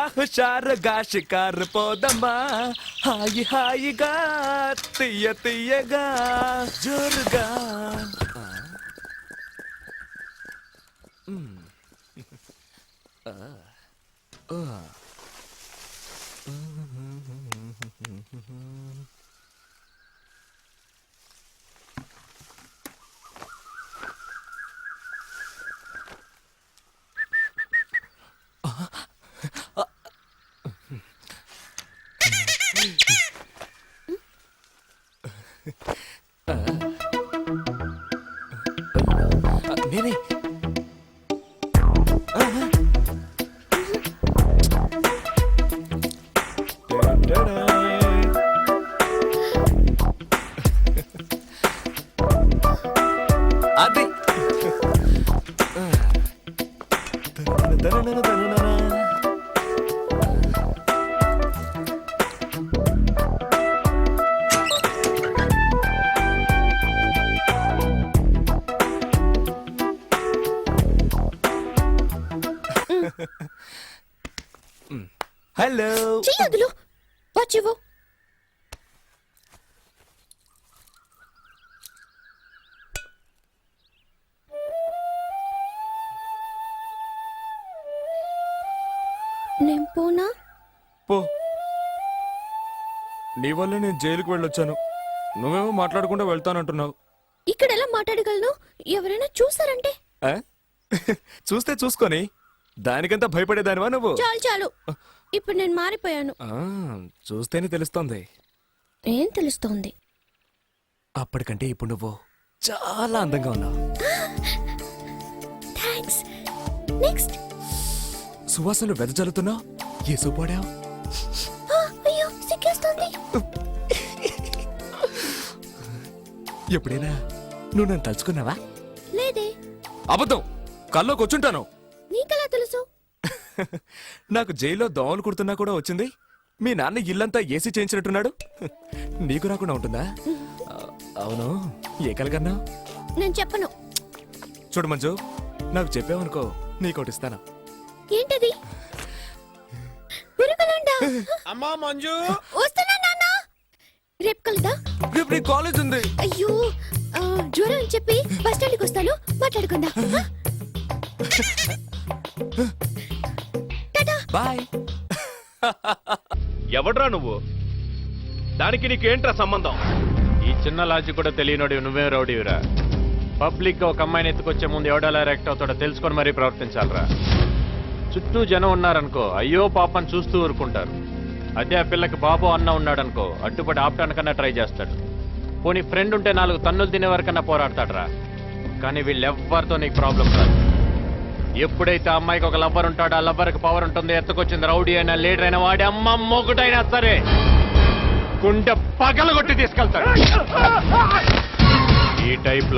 హుషారుగా షికారు పోదమ్మా హాయి హాయిగా తీయ తీయగా జోరుగా నేనే అది హలో చెయ్యదులు వచ్చివు నేను పోనా పో నీ వల్ల నేను జైలుకు వెళ్ళొచ్చాను నువ్వేమో మాట్లాడకుండా వెళ్తానంటున్నావు ఇక్కడ ఎలా మాట్లాడగలను ఎవరైనా చూసారంటే ఆ? చూస్తే చూసుకొని దానికంతా భయపడేదానివా నువ్వు చాలు చాలు ఇప్పుడు నేను మారిపోయాను ఆ, చూస్తేనే తెలుస్తోంది ఏం తెలుస్తోంది అప్పటికంటే ఇప్పుడు నువ్వు చాలా అందంగా ఉన్నావు థ్యాంక్స్ నెక్స్ట్ సువాసనలు వెదజల్లుతున్నావు ఏ సూపాడావు అయ్యో సిగ్గేస్తోంది ఎప్పుడైనా నువ్వు నన్ను తలుచుకున్నావా లేదే అబద్ధం కల్లోకి వచ్చుంటాను నీకెలా తెలుసు నాకు జైల్లో దోమలు కుడుతున్నా కూడా వచ్చింది మీ నాన్న ఇల్లంతా ఏసీ చేయించినట్టున్నాడు నీకు రాకుండా ఉంటుందా అవును ఏ కలగన్నా నేను చెప్పను చూడు మంజు నాకు చెప్పావనుకో నీకోటిస్తాను ఏంటది పురుగులండా అమ్మా మంజు వస్తున్నా నాన్న రేపు కలుదా రేపు నీ కాలేజ్ ఉంది అయ్యో జ్వరం అని చెప్పి బస్ స్టాండ్కి వస్తాను మాట్లాడుకుందా బాయ్ ఎవడ్రా నువ్వు దానికి నీకేంట్రా సంబంధం ఈ చిన్న లాజిక్ కూడా తెలియనోడి నువ్వే రౌడీవిరా పబ్లిక్ గా ఒక అమ్మాయిని ఎత్తుకొచ్చే ముందు ఎవడలా రియాక్ట్ అవుతాడో తెలుసుకొని మరీ ప్రవర్తించాలరా చుట్టూ జనం ఉన్నారనుకో అయ్యో పాపని చూస్తూ ఊరుకుంటారు అదే ఆ పిల్లకి బాబు అన్న ఉన్నాడనుకో అడ్డుపడి ఆపటానికన్నా ట్రై చేస్తాడు పోనీ ఫ్రెండ్ ఉంటే 4 తన్నులు తినే వరకన్నా పోరాడతాడరా కానీ వీళ్ళెవ్వరితో నీకు ప్రాబ్లం కాదు ఎప్పుడైతే ఆ అమ్మాయికి ఒక లవ్వర్ ఉంటాడో ఆ లవ్వర్కి పవర్ ఉంటుంది ఎత్తుకొచ్చింది రౌడీ అయినా లీడర్ అయినా వాడి అమ్మ మొగుడైనా సరే గుండె పగలగొట్టి తీసుకెళ్తాడు ఈ టైప్ లో